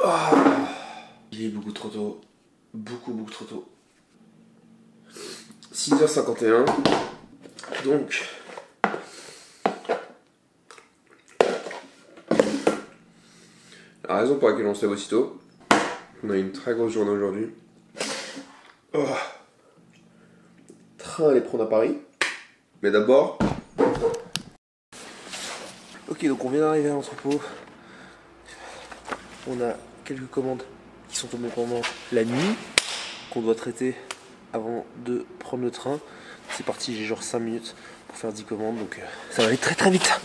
Oh, il est beaucoup trop tôt. Beaucoup trop tôt. 6h51. Donc... la raison pour laquelle on se lève aussitôt, on a une très grosse journée aujourd'hui. Oh. Train à aller prendre à Paris. Mais d'abord... Ok, donc on vient d'arriver à l'entrepôt. On a quelques commandes qui sont tombées pendant la nuit, qu'on doit traiter avant de prendre le train. C'est parti, j'ai genre 5 minutes pour faire 10 commandes, donc ça va aller très vite.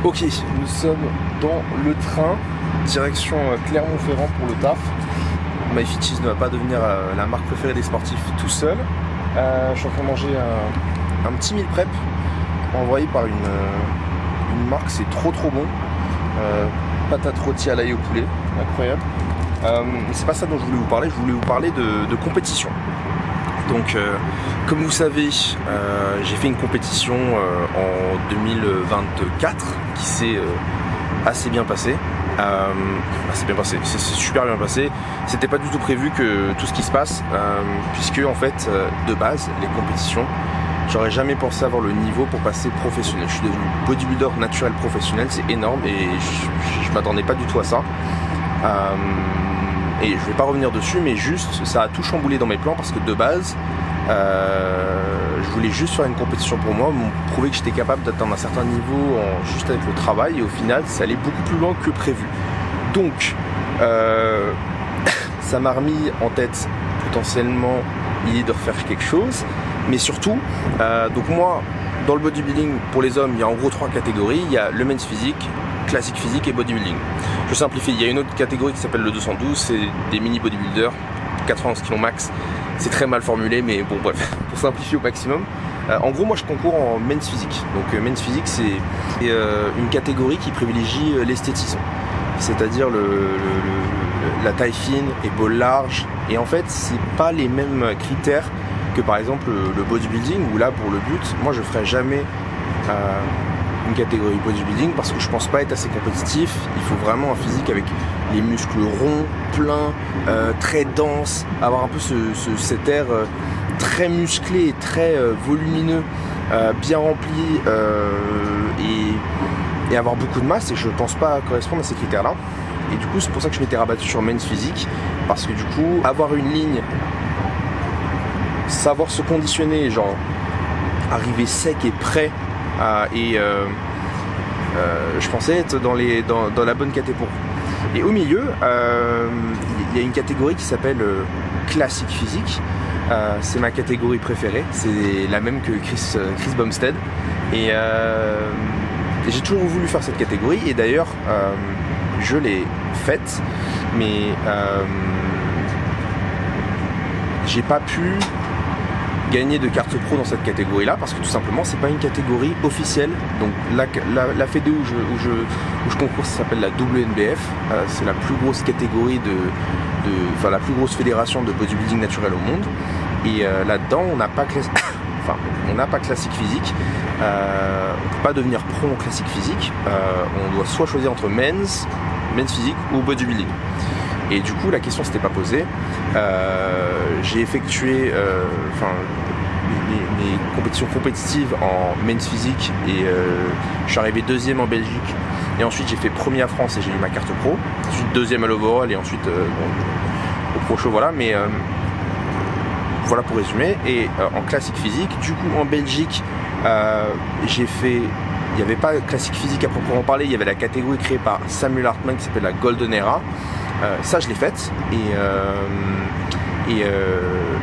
Ok, nous sommes dans le train, direction Clermont-Ferrand pour le taf. MyFitCheese ne va pas devenir la marque préférée des sportifs tout seul. Je suis en train de manger un petit meal prep envoyé par une marque, c'est trop bon. Patate rôtie à l'ail au poulet, incroyable. Mais c'est pas ça dont je voulais vous parler, je voulais vous parler de compétition. Donc, comme vous savez, j'ai fait une compétition en 2024 qui s'est assez bien passée. C'est super bien passé. C'était pas du tout prévu que tout ce qui se passe, puisque en fait, de base, les compétitions, j'aurais jamais pensé avoir le niveau pour passer professionnel. Je suis devenu bodybuilder naturel professionnel, c'est énorme et je m'attendais pas du tout à ça. Et je vais pas revenir dessus, mais juste ça a tout chamboulé dans mes plans parce que de base je voulais juste faire une compétition pour moi, prouver que j'étais capable d'atteindre un certain niveau juste avec le travail, et au final ça allait beaucoup plus loin que prévu. Donc ça m'a remis en tête potentiellement l'idée de refaire quelque chose, mais surtout donc moi dans le bodybuilding pour les hommes il y a en gros 3 catégories. Il y a le men's physique, classique physique et bodybuilding. Je simplifie, il y a une autre catégorie qui s'appelle le 212, c'est des mini bodybuilders, 91 kg max. C'est très mal formulé, mais bon bref, pour simplifier au maximum. En gros moi je concours en men's physique. Donc men's physique c'est une catégorie qui privilégie l'esthétisme. C'est-à-dire la taille fine, épaules larges. Et en fait c'est pas les mêmes critères que par exemple le bodybuilding, où là pour le but, moi je ferai jamais une catégorie bodybuilding parce que je pense pas être assez compétitif. Il faut vraiment un physique avec les muscles ronds, pleins, très denses, avoir un peu cet air très musclé et très volumineux, bien rempli et avoir beaucoup de masse, et je pense pas correspondre à ces critères là. Et du coup c'est pour ça que je m'étais rabattu sur men's physique, parce que du coup avoir une ligne, savoir se conditionner, genre arriver sec et prêt je pensais être dans la bonne catégorie. Et au milieu, il y a une catégorie qui s'appelle classique physique. C'est ma catégorie préférée. C'est la même que Chris Bumstead. Et j'ai toujours voulu faire cette catégorie. Et d'ailleurs, je l'ai faite, mais j'ai pas pu gagner de carte pro dans cette catégorie là parce que tout simplement c'est pas une catégorie officielle. Donc la fédé où je concours, ça s'appelle la WNBF. C'est la plus grosse catégorie enfin la plus grosse fédération de bodybuilding naturel au monde, et là-dedans on n'a pas classique physique. On peut pas devenir pro en classique physique. On doit soit choisir entre men's physique ou bodybuilding. Et du coup la question s'était pas posée. J'ai effectué mes compétition compétitive en men's physique et je suis arrivé deuxième en Belgique. Et ensuite j'ai fait premier à France et j'ai eu ma carte pro. Ensuite deuxième à l'overall et ensuite au pro show, voilà. Mais voilà pour résumer. Et en classique physique, du coup en Belgique, j'ai fait... Il n'y avait pas classique physique à proprement parler, il y avait la catégorie créée par Samuel Hartmann qui s'appelle la Golden Era. Ça je l'ai faite et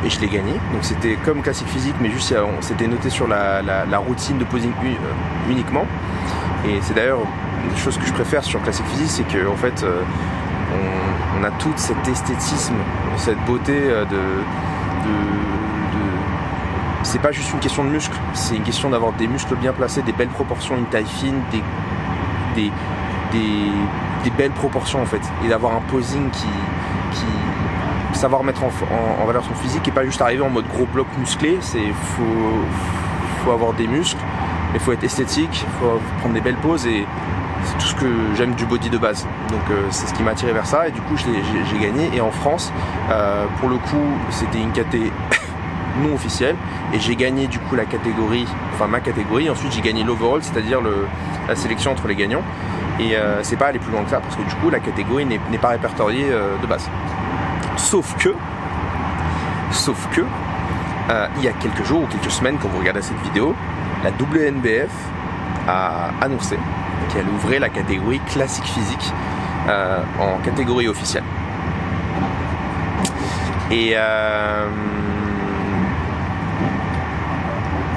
je l'ai gagné. Donc c'était comme classique physique, mais juste c'était noté sur la routine de posing uniquement. Et c'est d'ailleurs une chose que je préfère sur classique physique, c'est qu'en fait on a tout cet esthétisme, cette beauté c'est pas juste une question de muscles, c'est une question d'avoir des muscles bien placés, des belles proportions, une taille fine, des belles proportions en fait, et d'avoir un posing qui savoir mettre en valeur son physique et pas juste arriver en mode gros bloc musclé. Faut avoir des muscles, mais faut être esthétique, faut prendre des belles poses et c'est tout ce que j'aime du body de base. Donc c'est ce qui m'a attiré vers ça et du coup j'ai gagné. Et en France, pour le coup, c'était une catégorie non officielle et j'ai gagné du coup la catégorie, enfin ma catégorie. Ensuite j'ai gagné l'overall, c'est-à-dire la sélection entre les gagnants. Et c'est pas aller plus loin que ça parce que du coup la catégorie n'est pas répertoriée de base. Sauf que il y a quelques jours ou quelques semaines, quand vous regardez cette vidéo, la WNBF a annoncé qu'elle ouvrait la catégorie classique physique en catégorie officielle. Et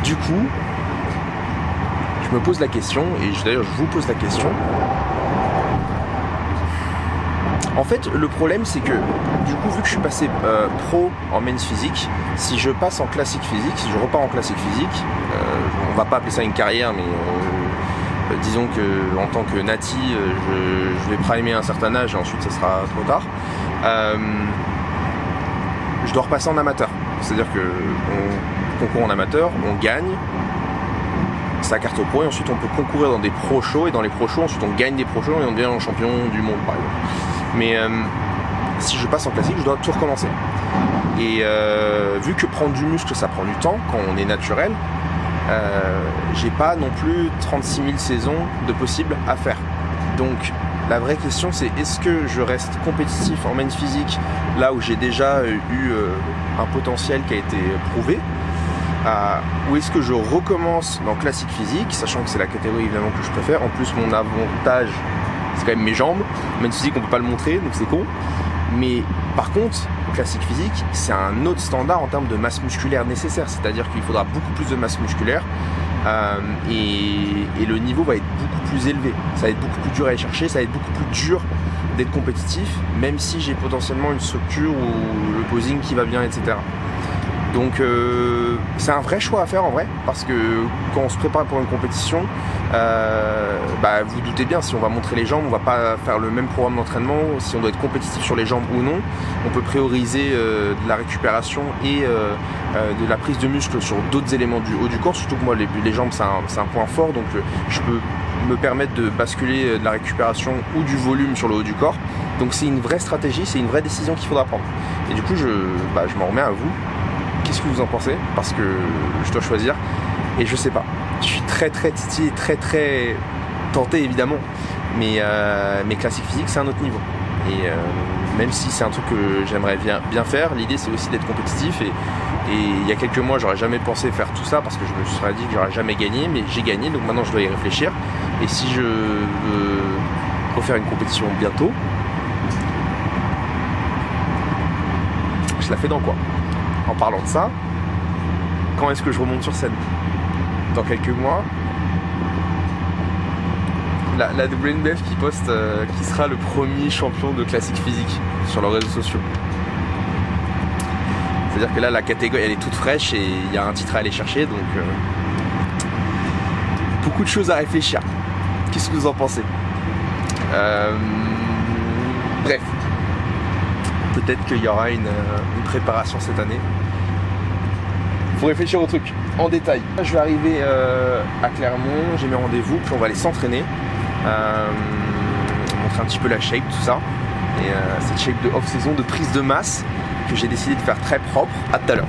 du coup, je me pose la question, et d'ailleurs je vous pose la question. En fait, le problème c'est que, du coup, vu que je suis passé pro en men's physique, si je passe en classique physique, si je repars en classique physique, on va pas appeler ça une carrière, mais disons que en tant que nati, je vais primer à un certain âge et ensuite ça sera trop tard. Je dois repasser en amateur, c'est-à-dire que on concourt en amateur, on gagne sa carte pro et ensuite on peut concourir dans des pro shows et dans les pro shows ensuite on gagne des pro shows et on devient champion du monde par exemple. Mais si je passe en classique, je dois tout recommencer. Et vu que prendre du muscle ça prend du temps quand on est naturel, j'ai pas non plus 36 000 saisons de possibles à faire. Donc la vraie question c'est est-ce que je reste compétitif en men's physique là où j'ai déjà eu un potentiel qui a été prouvé, ou est-ce que je recommence dans classique physique, sachant que c'est la catégorie évidemment que je préfère. En plus mon avantage c'est quand même mes jambes, men's physique on peut pas le montrer donc c'est con. Mais par contre, classique physique, c'est un autre standard en termes de masse musculaire nécessaire, c'est-à-dire qu'il faudra beaucoup plus de masse musculaire et le niveau va être beaucoup plus élevé. Ça va être beaucoup plus dur à aller chercher, ça va être beaucoup plus dur d'être compétitif, même si j'ai potentiellement une structure ou le posing qui va bien, etc. Donc c'est un vrai choix à faire en vrai, parce que quand on se prépare pour une compétition, vous doutez bien, si on va montrer les jambes, on va pas faire le même programme d'entraînement. Si on doit être compétitif sur les jambes ou non, on peut prioriser de la récupération et de la prise de muscle sur d'autres éléments du haut du corps, surtout que moi les jambes c'est un point fort, donc je peux me permettre de basculer de la récupération ou du volume sur le haut du corps. Donc c'est une vraie stratégie, c'est une vraie décision qu'il faudra prendre. Et du coup je m'en remets à vous. Qu'est-ce que vous en pensez? Parce que je dois choisir et je sais pas. Je suis très titillé, très tenté évidemment, mais classique physique c'est un autre niveau. Et même si c'est un truc que j'aimerais bien faire, l'idée c'est aussi d'être compétitif et il y a quelques mois j'aurais jamais pensé faire tout ça parce que je me serais dit que j'aurais jamais gagné, mais j'ai gagné donc maintenant je dois y réfléchir. Et si je veux refaire une compétition bientôt, je la fais dans quoi? En parlant de ça, quand est-ce que je remonte sur scène? Dans quelques mois. La WNBF qui poste qui sera le premier champion de classique physique sur leurs réseaux sociaux. C'est-à-dire que là la catégorie elle est toute fraîche et il y a un titre à aller chercher, donc beaucoup de choses à réfléchir. Qu'est-ce que vous en pensez? Bref. Peut-être qu'il y aura une préparation cette année. Faut réfléchir au truc en détail. Je vais arriver à Clermont, j'ai mes rendez-vous, puis on va aller s'entraîner. Montrer un petit peu la shape, tout ça. Et cette shape de off-saison, de prise de masse, que j'ai décidé de faire très propre. À tout à l'heure.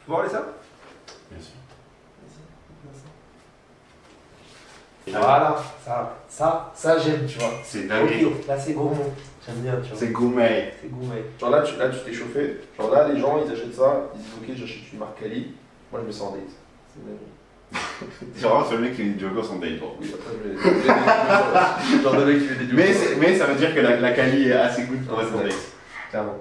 peux voir les ça? Bien sûr. Voilà, ça j'aime, tu vois. C'est dingue. Ok, là c'est gourmand. J'aime bien, tu vois. C'est gourmet. C'est gourmet. Genre là, tu t'es chauffé. Genre là, les gens, ils achètent ça. Ils disent, ok, j'achète une marque Kali. Moi, je me sens en date. C'est dingue. C'est vraiment le mec qui est jogo son date. Oui, après, je vais genre de mec qui fait des jokes. Mais ça veut dire que la Kali est assez good pour être en date. Clairement.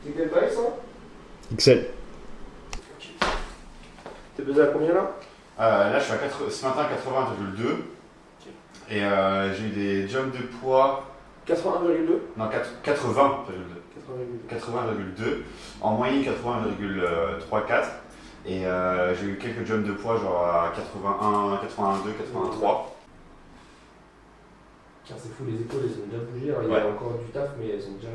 C'est quelle taille ça? XL. T'es pesé à combien là? Là, je suis ce matin 80,2. Et j'ai eu des jumps de poids. 81,2? Non, 80,2. En moyenne 80,34. Et j'ai eu quelques jumps de poids, genre à 81, 82, 83. C'est fou, les épaules elles ont bien bougé. Alors, il y a encore du taf, mais elles ont déjà.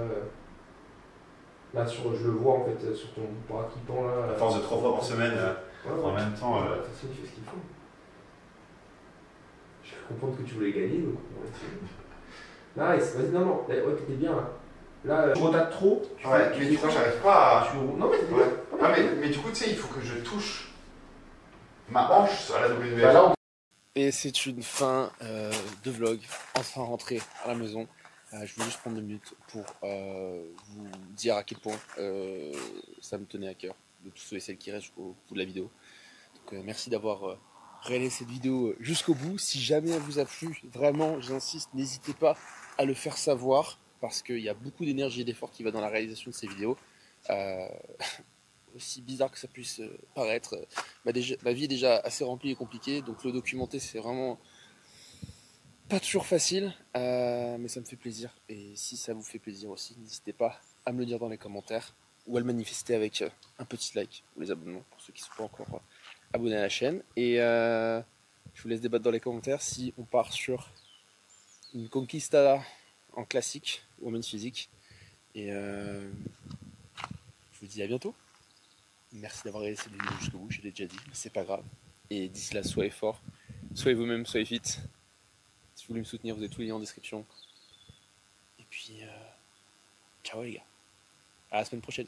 Là, je le vois en fait sur ton bras qui pend là. À force de 3 fois par semaine, en même temps. Attention, tu fais ce qu'il faut. Je peux comprendre que tu voulais gagner, donc nice, vas-y, non, ouais, t'étais bien là. Là, tu rotates trop. Ouais, mais du coup, j'arrive pas à. Non, mais t'étais bien. Ah, mais du coup, tu sais, il faut que je touche ma hanche à la WWF. Bah, là, Et c'est une fin de vlog, enfin rentré à la maison. Je voulais juste prendre 2 minutes pour vous dire à quel point ça me tenait à cœur de tous ceux et celles qui restent jusqu'au bout de la vidéo. Donc merci d'avoir réalisé cette vidéo jusqu'au bout. Si jamais elle vous a plu, vraiment j'insiste, n'hésitez pas à le faire savoir parce qu'il y a beaucoup d'énergie et d'effort qui va dans la réalisation de ces vidéos. Aussi bizarre que ça puisse paraître, ma vie est déjà assez remplie et compliquée, donc le documenter c'est vraiment pas toujours facile, mais ça me fait plaisir. Et si ça vous fait plaisir aussi, n'hésitez pas à me le dire dans les commentaires ou à le manifester avec un petit like ou les abonnements pour ceux qui ne sont pas encore abonnés à la chaîne. Et je vous laisse débattre dans les commentaires si on part sur une conquista en classique, women's physique. Et je vous dis à bientôt. Merci d'avoir regardé cette vidéo jusqu'au bout, je l'ai déjà dit, mais c'est pas grave. Et d'ici là, soyez forts, soyez vous-même, soyez fit. Si vous voulez me soutenir, vous avez tous les liens en description. Et puis, ciao les gars. À la semaine prochaine.